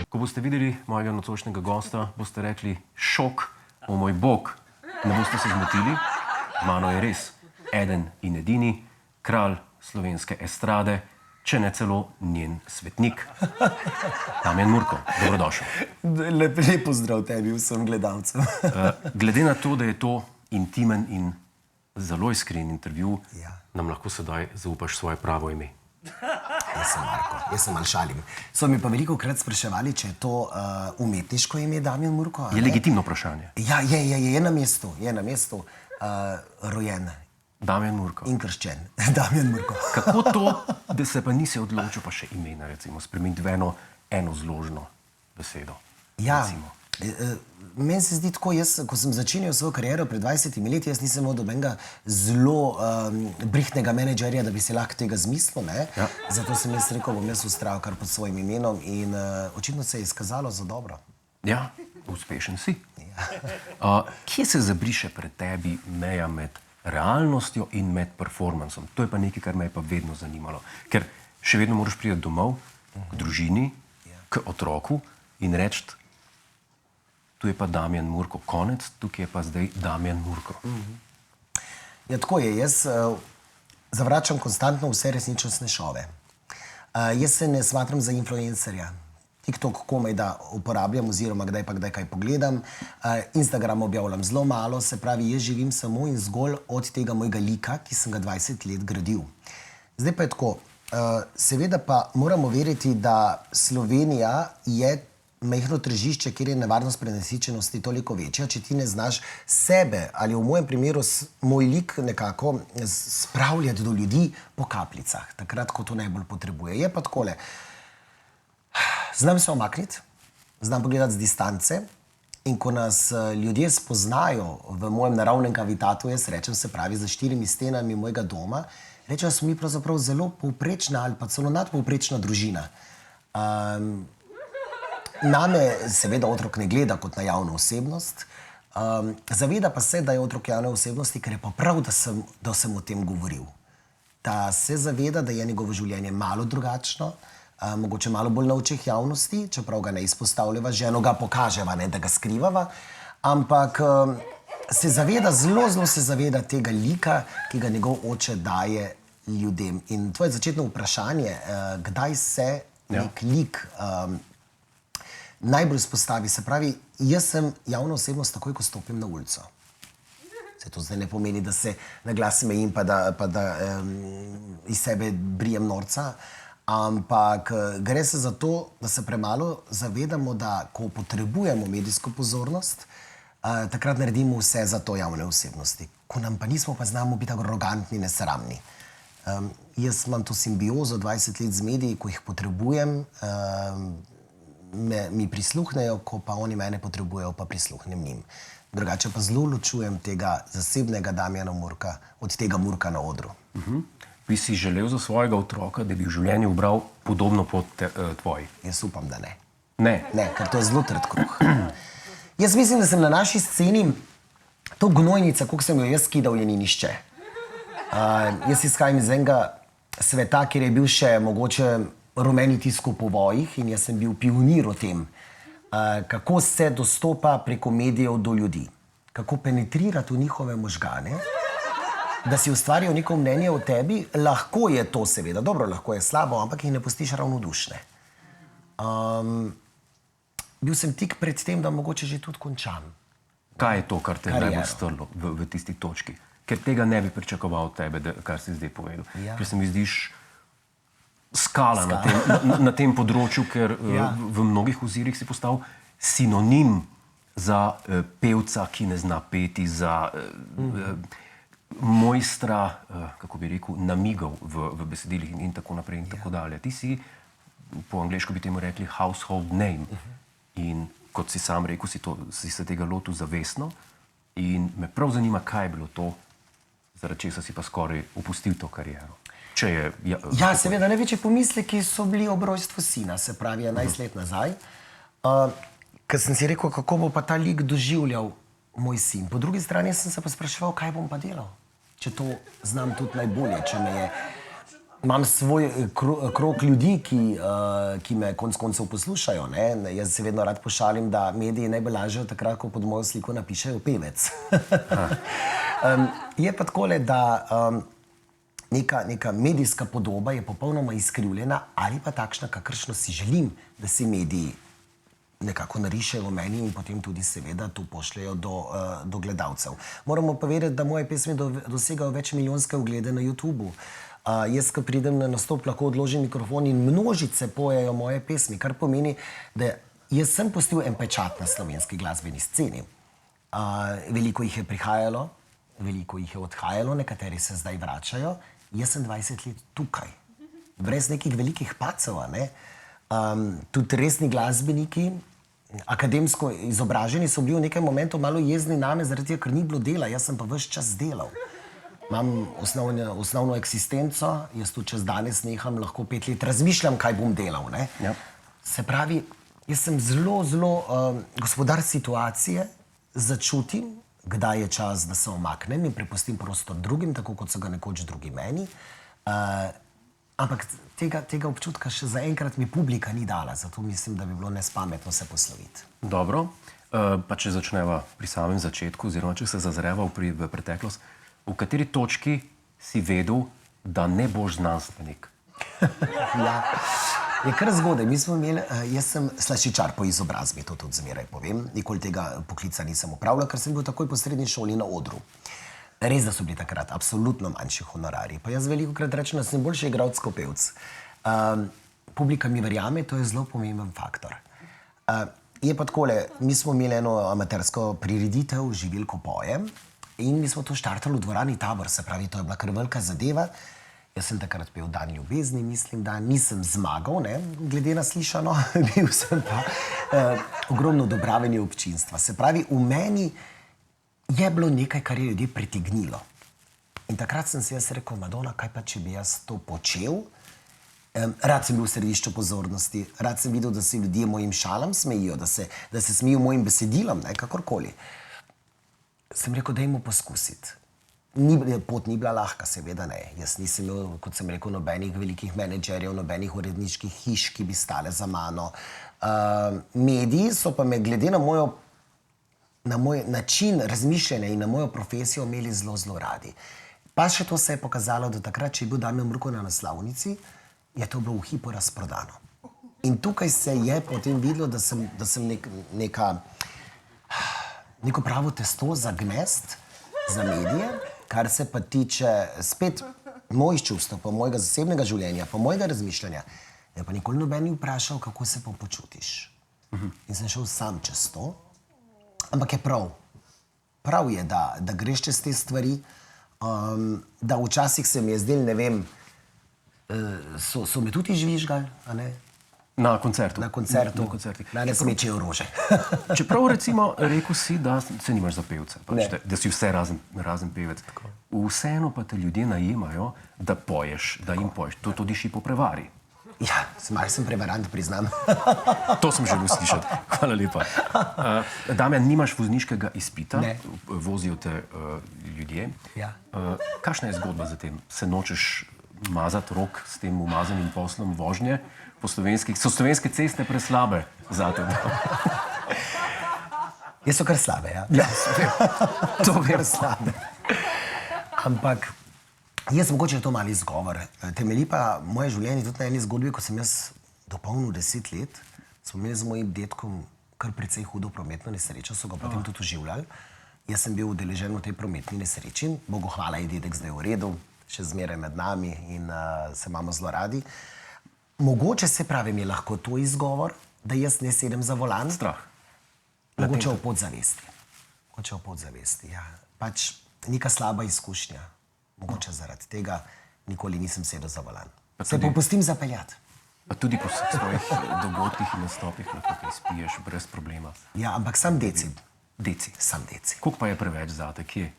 Ko boste videli mojega nocojšnjega gosta, boste rekli šok, o moj bog, ne boste se zmotili, z mano je res eden in edini kralj slovenske estrade, če ne celo njen svetnik. Damjan Murko, dobrodošel. Lep pozdrav tebi vsem gledalcem. Glede na to, da je to intimen in zelo iskren intervju, nam lahko sedaj zaupaš svoje pravo ime. Jaz sem Marko, jaz se malo šalim. So mi pa veliko krat spraševali, če je to umetniško ime Damjan Murko. Je legitimno vprašanje. Ja, je na mestu, rojen. Damjan Murko. In krščen, Damjan Murko. Kako to, da se pa nisi odločil pa še imena, recimo, spremeniti v eno zložno besedo? Ja, meni se zdi tako, jaz, ko sem začenjal svojo kariero pred 20 leti, jaz nisem imel dobenega zelo brihtnega menedžerja, da bi se lahko tega zmislil, ne? Ja. Zato sem jaz rekel, bom jaz ustrajal kar pod svojim imenom in očitno se je izkazalo za dobro. Ja, uspešen si. Ja. Kje se zabriše pred tebi meja med realnostjo in med performansom? To je pa nekaj, kar me je pa vedno zanimalo. Ker še vedno moraš priti domov, k družini, k otroku in reči, tu je pa Damjan Murko konec, tukaj je pa zdaj Damjan Murko. Ja, tako je. Jaz zavračam konstantno vse resničnostne šove. Jaz se ne smatram za influencerja. TikTok komaj da uporabljam oziroma kdaj pa kdaj kaj pogledam. Instagram objavljam zelo malo, se pravi, jaz živim samo in zgolj od tega mojega lika, ki sem ga 20 let gradil. Zdaj pa je tako. Seveda pa moramo veriti, da Slovenija je majhno tržišče, kjer je nevarnost prenasičenosti toliko večja, če ti ne znaš sebe ali v mojem primeru moj lik nekako spravljati do ljudi po kapljicah, takrat, ko to najbolj potrebuje. Je pa takole. Znam se omakniti, znam pogledati z distance in ko nas ljudje spoznajo v mojem naravnem kavitatu, jaz rečem, se pravi, za 4 stenami mojega doma, rečejo, smo mi pravzaprav zelo povprečna ali pa celo nadpovprečna družina. Name seveda otrok ne gleda kot na javno osebnost, zaveda pa se, da je otrok javne osebnosti, ker je pa prav, da sem o tem govoril. Da se zaveda, da je njegovo življenje malo drugačno, mogoče malo bolj na očeh javnosti, čeprav ga ne izpostavljava, ženo ga pokaževa, ne da ga skrivava, ampak se zaveda, zelo se zaveda tega lika, ki ga njegov oče daje ljudem. In tvoje začetno vprašanje, kdaj se nek lik najbolj izpostavi, se pravi, jaz sem javna osebnost takoj, ko stopim na ulico. Se to zdaj ne pomeni, da se na glas smejim pa da iz sebe brijem norca, ampak gre se za to, da se premalo zavedamo, da ko potrebujemo medijsko pozornost, takrat naredimo vse za to javne osebnosti. Ko nam pa nismo, pa znamo biti arogantni, nesramni. Jaz imam to simbiozo 20 let z mediji, ko jih potrebujem, mi prisluhnejo, ko pa oni mene potrebujejo, pa prisluhnem njim. Drugače pa zelo ločujem tega zasebnega Damjana Murka od tega Murka na odru. Bi si želel za svojega otroka, da bi v življenju ubral podobno pot tvoji? Jaz upam, da ne. Ne? Ne, ker to je zelo trd kruh. Jaz mislim, da sem na naši sceni to gnojnica, koliko sem jo jaz skidal, je ni nišče. Jaz izhajam iz enega sveta, kjer je bil še mogoče rumeni tisk v povojih in jaz sem bil pionir o tem, kako se dostopa preko medijev do ljudi, kako penetrirati v njihove možgane, da si ustvarijo neko mnenje o tebi. Lahko je to seveda, dobro, lahko je slabo, ampak jih ne pustiš ravnodušne. Bil sem tik pred tem, da mogoče že tudi končam. Kaj je to, kar te je najbolj strlo v tisti točki? Ker tega ne bi pričakoval od tebe, kar si zdaj povedal. Ker se mi zdiš skala na tem področju, ker v mnogih ozirih si postal sinonim za pevca, ki ne zna peti, za mojstra, kako bi rekel, namigov v besedilih in tako naprej in tako dalje. Ti si, po angleško bi temu rekli, household name. In kot si sam rekel, si se tega lotil zavestno in me prav zanima, kaj je bilo to, zaradi česa si pa skoraj opustil to kariero. Ja, seveda, največji pomisleki so bili ob rojstvu sina, se pravi 11 let nazaj, ker sem si rekel, kako bo pa ta lik doživljal moj sin. Po drugi strani sem se pa spraševal, kaj bom pa delal, če to znam tudi najbolje, če me je imam svoj krog ljudi, ki me konec koncev poslušajo. Ne? Jaz se vedno rad pošalim, da mediji najbolj lažejo takrat, ko pod mojo sliko napišejo pevec. Je pa takole, da neka medijska podoba je popolnoma izkrivljena ali pa takšna, kakršno si želim, da si mediji nekako narišejo v meni in potem tudi seveda to pošljejo do gledalcev. Moramo pa vedeti, da moje pesmi dosegajo več milijonske oglede na YouTubu. Jaz, ko pridem na nastop, lahko odložim mikrofon in množice pojejo moje pesmi, kar pomeni, da jaz sem pustil en pečat na slovenski glasbeni sceni. Veliko jih je prihajalo, veliko jih je odhajalo, nekateri se zdaj vračajo. Jaz sem 20 let tukaj, brez nekih velikih pacov, ne? Tudi resni glasbeniki, akademsko izobraženi so bili v nekem momentu malo jezni name, zaradi tega, ker ni bilo dela, jaz sem pa ves čas delal. Imam osnovno eksistenco, jaz tudi čez danes neham, lahko 5 let razmišljam, kaj bom delal, ne? Ja. Se pravi, jaz sem zelo gospodar situacije, začutim, kdaj je čas, da se omaknem in prepustim prostor drugim, tako kot so ga nekoč drugi meni. Ampak tega občutka še zaenkrat mi publika ni dala, zato mislim, da bi bilo nespametno se posloviti. Dobro, pa če začneva pri samem začetku, oziroma če se zazreva v preteklost, v kateri točki si vedel, da ne boš znanstvenik? Ja, je kar zgodaj. Mi smo imeli, jaz sem slaščičar po izobrazbi, to tudi zmeraj povem. Nikoli tega poklica nisem opravljal, ker sem bil takoj po srednji šoli na odru. Res, da so bili takrat absolutno manjši honorarji. Pa jaz velikokrat rečem, da sem boljši igralec kot pevec. Publika mi verjame, to je zelo pomemben faktor. Je pa takole, mi smo imeli eno amatersko prireditev Živilko poje in mi smo to štartali v dvorani Tabor, se pravi, to je bila kar velika zadeva. Jaz sem takrat pel Dan ljubezni, mislim, da nisem zmagal, ne, glede na slišano, bil sem pa ogromno odobravanje občinstva. Se pravi, v meni je bilo nekaj, kar je ljudi pritegnilo. In takrat sem si jaz rekel, Madona, kaj pa, če bi jaz to počel? Rad sem bil v središču pozornosti, rad sem videl, da se ljudje mojim šalam smejijo, da se smejijo mojim besedilom, ne, kakorkoli. Sem rekel, dajmo poskusiti. Pot ni bila lahka, seveda ne. Jaz nisem imel, kot sem rekel, nobenih velikih menedžerjev, nobenih uredniških hiš, ki bi stale za mano. Mediji so pa me glede na moj način razmišljanja in na mojo profesijo imeli zelo, zelo radi. Pa še to se je pokazalo, da takrat, če je bil Damjan Murko na naslovnici, je to bilo v hipu razprodano. In tukaj se je potem videlo, da sem neko pravo testo za gnest, za medije, kar se pa tiče spet mojih čustev, pa mojega zasebnega življenja, pa mojega razmišljanja. Je pa nikoli noben ni vprašal, kako se pa počutiš. In sem šel sam čez to. Ampak je prav. Prav je, da greš čez te stvari, da včasih se mi je zdelo, ne vem, so me tudi žvižgali, a ne? Na koncertu. Na koncertu. Danes mečejo rože. Čeprav recimo rekel si, da se nimaš za pevca, da si vse razen pevec. Vseeno pa te ljudje najemajo, da poješ, da jim poješ. To diši po prevari. Ja, malo sem prevarant, priznam. To sem želel slišati. Hvala lepa. Damjan, nimaš vozniškega izpita, vozijo te ljudje. Ja. Kakšna je zgodba za tem? Se nočeš mazati rok s tem umazanim poslom vožnje? So slovenske ceste preslabe za te? Jaz so kar slabe, ja. Ja, to kar slabe. Ampak jaz mogoče je to mali izgovor. Temelji pa moje življenje tudi na eni zgodbi, ko sem jaz dopolnil 10 let, smo imeli z mojim dedkom kar precej hudo prometno nesrečo, so ga potem tudi oživljali. Jaz sem bil udeležen v tej prometni nesreči. Bogu hvala, je dedek zdaj v redu, še zmeraj med nami in se imamo zelo radi. Mogoče, se pravi, je lahko to izgovor, da jaz ne sedem za volan. Strah. Mogoče v podzavesti. Mogoče v podzavesti, ja. Pač neka slaba izkušnja. Mogoče zaradi tega nikoli nisem sedel za volan. Se popustim zapeljati. Pa tudi po svojih dogodkih in nastopih lahko kaj spiješ brez problema. Ja, ampak sam deci. Deci. Sam deci. Koliko pa je preveč zate? Kje?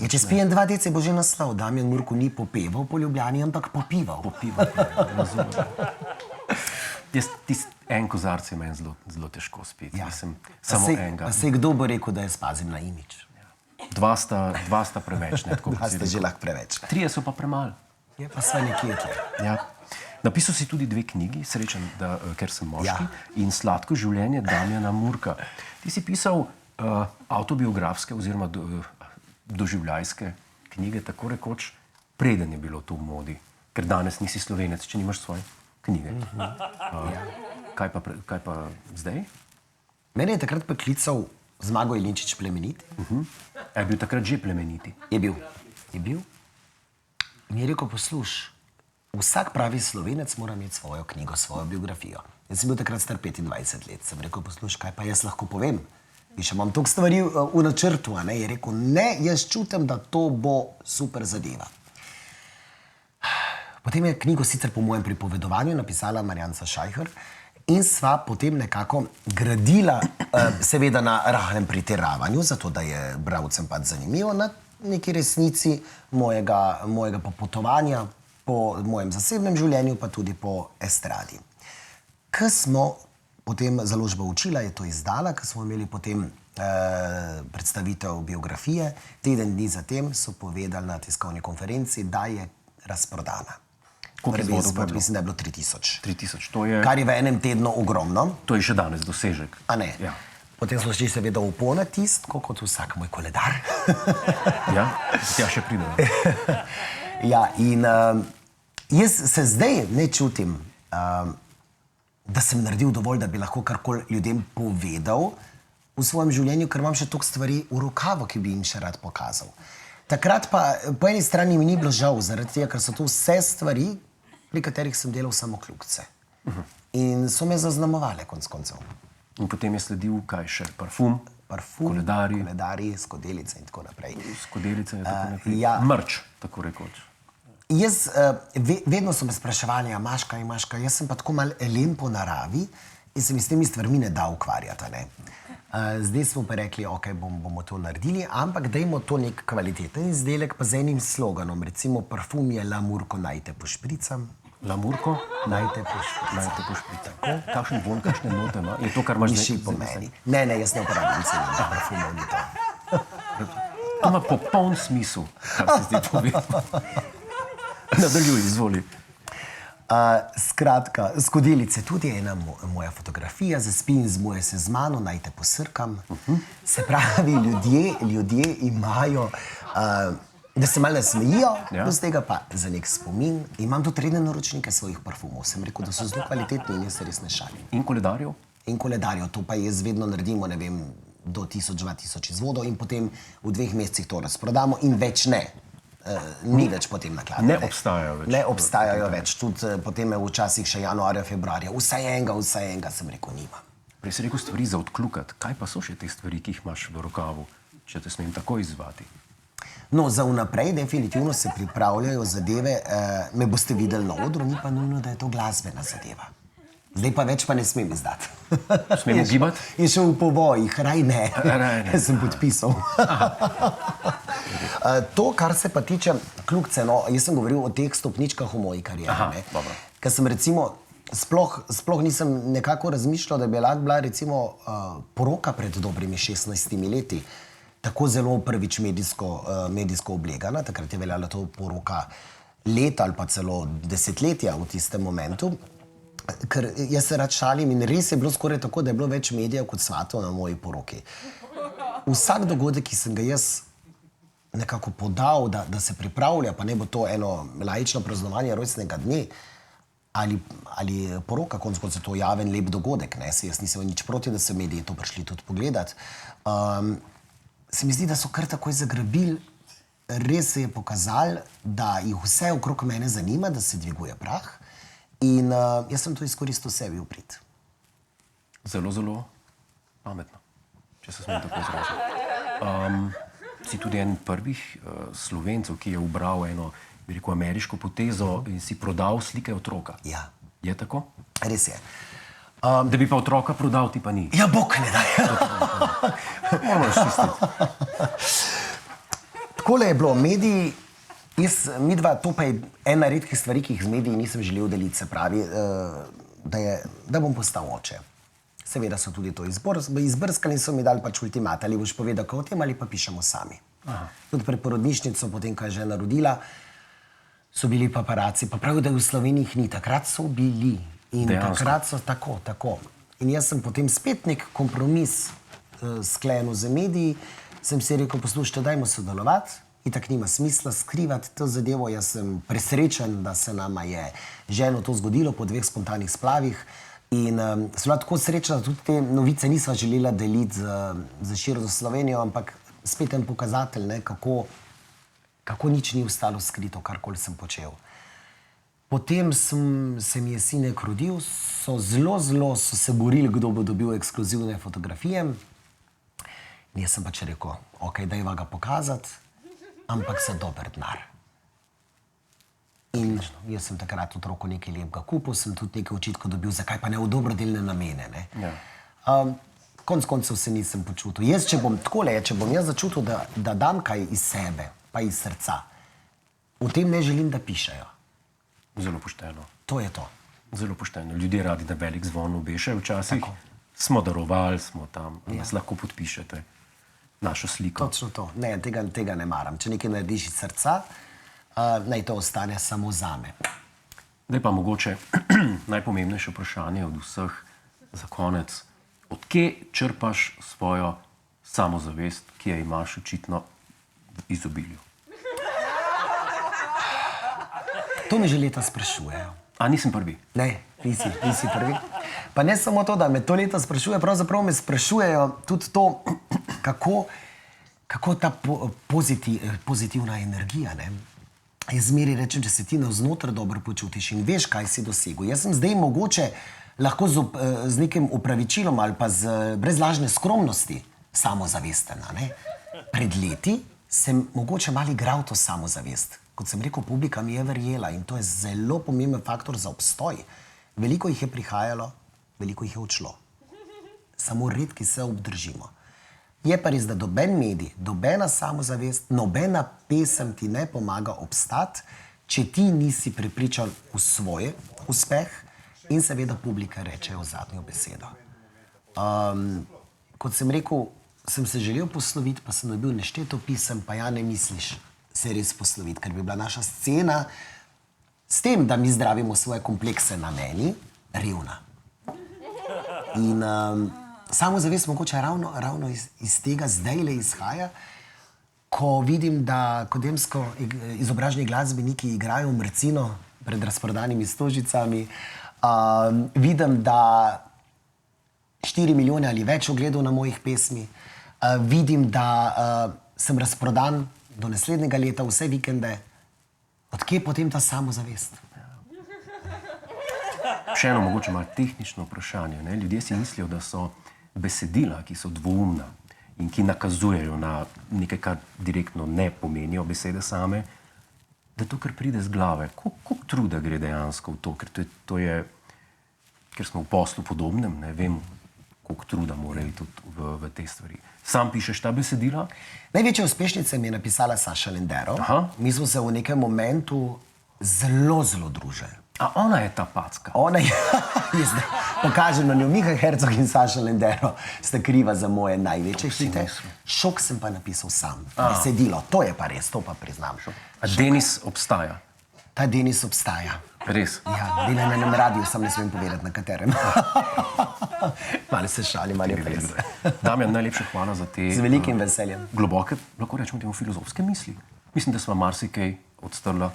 Če spijem 2 deci, bo že naslov. Damjan Murko ni popeval po Ljubljani, ampak popival. Razumem. En kozarc je meni zelo težko spiti. Ja. Samo enega. Pa se kdo bo rekel, da je spazim na imič? Dva sta preveč. Dva sta že lahko preveč. 3 so pa premalo. Je pa sva nekje tle. Ja. Napisal si tudi 2 knjigi, Srečen, ker sem moški, in Sladko življenje Damjana Murka. Ti si pisal avtobiografske oziroma doživljajske knjige, tako rekoč, preden je bilo to v modi. Ker danes nisi Slovenec, če nimaš svoje knjige. Kaj pa zdaj? Mene je takrat poklical Zmago Jelinčič Plemeniti. Je bil takrat že Plemeniti? Je bil. In je rekel, posluš, vsak pravi Slovenec mora imeti svojo knjigo, svojo biografijo. Jaz sem bil takrat star 25 let. Sem rekel, posluš, kaj pa jaz lahko povem? In še imam toliko stvari v načrtu, a ne? Je rekel, ne, jaz čutim, da to bo super zadeva. Potem je knjigo sicer po mojem pripovedovanju napisala Marjanca Šajher in sva potem nekako gradila, seveda na rahlem pretiravanju, zato da je bralcem pač zanimivo, na neki resnici mojega popotovanja po mojem zasebnem življenju, pa tudi po estradi. Ko smo potem založba Učila je to izdala, ko smo imeli potem predstavitev biografije, teden dni zatem so povedali na tiskovni konferenci, da je razprodana. Mislim, da je bilo 3000. 3000, to je... Kar je v enem tednu ogromno. To je še danes dosežek. A ne? Ja. Potem smo šli seveda v ponatis, kot vsak moj koledar. Ja, tja še pridem. Ja, in jaz se zdaj ne čutim, da sem naredil dovolj, da bi lahko karkoli ljudem povedal v svojem življenju, ker imam še toliko stvari v rokavu, ki bi jim še rad pokazal. Takrat pa po eni strani mi ni bilo žal, zaradi tega, ker so to vse stvari, pri katerih sem delal samo kljukce. In so me zaznamovale konec koncev. In potem je sledil kaj še? Parfum, koledari, skodelice in tako naprej. Skodelice in tako naprej. Ja. Mrč, tako rekoč. Jaz, vedno so me spraševali, a imaš kaj, jaz sem pa tako malo elen po naravi in se mi s temi stvarmi ne da ukvarjati, ne. Zdaj smo pa rekli, ok, bomo to naredili, ampak dajmo to nek kvaliteten izdelek, pa z enim sloganom, recimo parfum je La Murko, naj te pošpricam. La Murko? Naj te pošpricam. Naj te pošpricam. Kakšen von, kakšne note ima? Je to, kar imaš zdaj? Miši po meni. Ne, jaz ne uporabljam celih parfumov, ni to. To ima popoln smisel, kar si zdaj povedal. Nadaljuj, izvoli. Skratka, skodelice, tudi ena moja fotografija, zaspi in zmuje se z mano, naj te posrkam. Se pravi, ljudje imajo, da se malo nasmejijo, z tega pa za nek spomin. Imam tudi redne naročnike svojih parfumov. Sem rekel, da so zelo kvalitetni in jaz se res ne šalim. In koledarjev? In koledarjev, to pa jaz vedno naredimo, ne vem, do 1000-2000 izvodov in potem v 2 mesecih to razprodamo in več ne. Ni več potem nakladne. Ne obstajajo več. Ne obstajajo več. Tudi potem je včasih še januarja, februarja. Vsaj enega, sem rekel, nima. Prej si rekel stvari za odklukati. Kaj pa so še te stvari, ki jih imaš v rokavu, če te smem tako izzvati? No, za vnaprej definitivno se pripravljajo zadeve. Me boste videli na odru, ni pa nujno, da je to glasbena zadeva. Zdaj pa več pa ne smem izdati. Smemo gibati? In še v povojih, raj ne. Jaz sem podpisal. To, kar se pa tiče kljukce, no, jaz sem govoril o teh stopničkah v moji karieri. Ker sem recimo, sploh nisem nekako razmišljal, da bi lahko bila recimo poroka pred dobrimi 16 leti tako zelo prvič medijsko oblegana. Takrat je veljala to poroka leta ali pa celo desetletja v tistem momentu. Ker jaz se rad šalim in res je bilo skoraj tako, da je bilo več medijev kot svatov na moji poroki. Vsak dogodek, ki sem ga jaz nekako podal, da se pripravlja, pa ne bo to eno laično praznovanje rojstnega dne ali poroka, konec koncev to javen lep dogodek, ne, se jaz nisem nič proti, da so mediji to prišli tudi pogledati. Se mi zdi, da so kar takoj zagrabili, res se je pokazalo, da jih vse okrog mene zanima, da se dviguje prah. In jaz sem to izkoristil sebi v prid. Zelo, zelo pametno, če se smem tako izraziti. Si tudi en prvih Slovencev, ki je ubral eno, bi rekel, ameriško potezo in si prodal slike otroka. Ja. Je tako? Res je. Da bi pa otroka prodal, ti pa ni. Ja, bog ne daj. Moramo razčistiti. Takole je bilo, mediji, midva, to pa je ena redkih stvari, ki jih z mediji nisem želel deliti, se pravi, da bom postal oče. Seveda so tudi to izbrskali in so mi dali pač ultimat, ali boš povedal kaj o tem, ali pa pišemo sami. Tudi pred porodnišnico, potem, ko je žena rodila, so bili paparaci, pa pravijo, da v Sloveniji jih ni. Takrat so bili in Dejansko. takrat so tako. In jaz sem potem spet nek kompromis sklenil z mediji, sem si rekel, poslušajte, dajmo sodelovati, itak nima smisla skrivati to zadevo. Jaz sem presrečen, da se nama je ženo to zgodilo po 2 spontanih splavih in sem bila tako srečna, da tudi te novice nisva želela deliti za širno Slovenijo, ampak spet en pokazatelj, ne, kako nič ni ostalo skrito, karkoli sem počel. Potem se mi je sinek rodil, so se borili, kdo bo dobil ekskluzivne fotografije. In jaz sem pač rekel, ok, dajva ga pokazati, ampak za dober denar. In jaz sem takrat otroku nekaj lepega kupil, sem tudi nekaj očitkov dobil, zakaj pa ne v dobrodelne namene. Ne? Ja. Konec koncev se nisem počutil. Jaz, če bom jaz začutil, da dam kaj iz sebe, pa iz srca, v tem ne želim, da pišejo. Zelo pošteno. To je to. Zelo pošteno. Ljudje radi na velik zvon obešajo včasih. Smo darovali, smo tam, nas lahko podpišete našo sliko. Točno to. Ne, tega ne maram. Če nekaj narediš iz srca, naj to ostane samo zame. Zdaj pa mogoče najpomembnejše vprašanje od vseh za konec. Od kje črpaš svojo samozavest, ki jo imaš očitno v izobilju? To me že leta sprašujejo. A nisem prvi? Ne, nisi prvi. Pa ne samo to, da me to leta sprašuje, pravzaprav me sprašujejo tudi to, kako ta pozitivna energija, ne? Jaz zmeri rečem, če se ti navznoter dobro počutiš in veš, kaj si dosegel. Jaz sem zdaj mogoče lahko z nekim upravičilom ali pa brez lažne skromnosti samozavestena, ne? Pred leti sem mogoče malo igral to samozavest. Kot sem rekel, publika mi je verjela in to je zelo pomemben faktor za obstoj. Veliko jih je prihajalo, veliko jih je odšlo. Samo redki se obdržimo. Je pa res, da noben medij, nobena samozavest, nobena pesem ti ne pomaga obstati, če ti nisi prepričan v svoj uspeh in seveda publika reče zadnjo besedo. Kot sem rekel, sem se želel posloviti, pa sem dobil nešteto pisem, pa ja ne misliš se res posloviti, ker bi bila naša scena s tem, da mi zdravimo svoje komplekse na meni, revna. In samozavest mogoče ravno iz tega zdajle izhaja, ko vidim, da akademsko izobraženi glasbeniki igrajo mrcino pred razprodanimi stožicami, vidim, da 4 milijone ali več ogledov na mojih pesmi, vidim, da sem razprodan do naslednjega leta, vse vikende. Od kje potem ta samozavest? Še eno mogoče malo tehnično vprašanje. Ne? Ljudje si mislijo, da so besedila, ki so dvoumna in ki nakazujejo na nekaj, kar direktno ne pomenijo besede same, da to, kar pride z glave. Koliko truda gre dejansko v to? Ker smo v poslu podobnem, ne vem, koliko truda mora iti v te stvari. Sam pišeš ta besedila? Največje uspešnice mi je napisala Saša Lendero. Aha. Mi smo se v nekem momentu zelo družili. A ona je ta packa? Ona je, pokažem na njo, Miha Hercog in Saša Lendero sta kriva za moje največje hite. Šok sem pa napisal sam. Besedilo, to je pa res, to pa priznam. A Denis obstaja? Ta Denis obstaja. Res? Ja, dela na enem radiju, sam ne smem povedati na katerem. Malo se šali, malo je res. Damjan, najlepša hvala za te Z velikim veseljem. globoke, lahko rečemo temu filozofske misli. Mislim, da sva marsikaj odstrla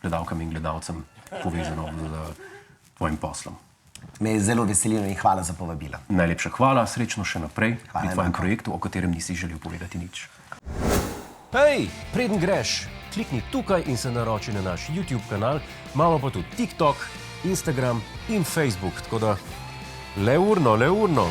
gledalkam in gledalcem povezano z tvojim poslom. Me je zelo veselilo in hvala za povabilo. Najlepša hvala, srečno še naprej pri tvojem enako. projektu, o katerem nisi želel povedati nič. Hej, preden greš, klikni tukaj in se naroči na naš YouTube kanal, imamo pa tudi TikTok, Instagram in Facebook, tako da le urno.